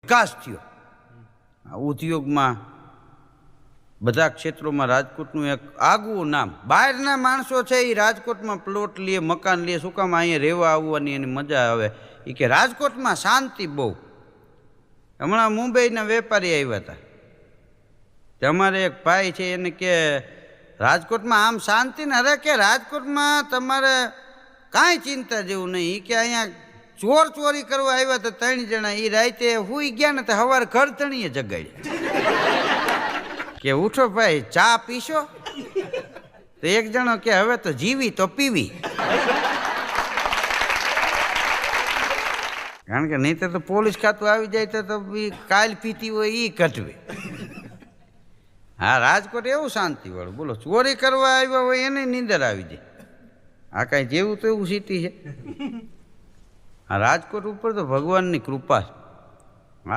વિકાસ થયો. ઉદ્યોગમાં બધા ક્ષેત્રોમાં રાજકોટનું એક આગવું નામ. બહારના માણસો છે એ રાજકોટમાં પ્લોટ લે, મકાન લે, શું કામ અહીંયા રહેવા આવવાની એની મજા આવે. એ કે રાજકોટમાં શાંતિ બહુ. હમણાં મુંબઈના વેપારી આવ્યા હતા. અમારે એક ભાઈ છે એને કે રાજકોટમાં આમ શાંતિ ને. અરે કે રાજકોટમાં તમારે કાંઈ ચિંતા જેવું નહીં. એ કે અહીંયા ચોરી કરવા આવ્યા હતા 3 જણા. એ રાતે હુઈ ગયા ને તો સવારે ઘર ધણીએ જગાડ્યા કે ઉઠો ભાઈ ચા પીશો. તો એક જણો કે હવે તો જીવી તો પીવી. કારણ કે નહીં તો પોલીસ ખાતું આવી જાય તો કાલ પીતી હોય એ કટવે. હા, રાજકોટ એવું શાંતિવાળું. બોલો, ચોરી કરવા આવ્યા હોય એને નીંદર આવી જાય. આ કાંઈ જેવું તો એવું સિટી છે. આ રાજકોટ ઉપર તો ભગવાનની કૃપા છે.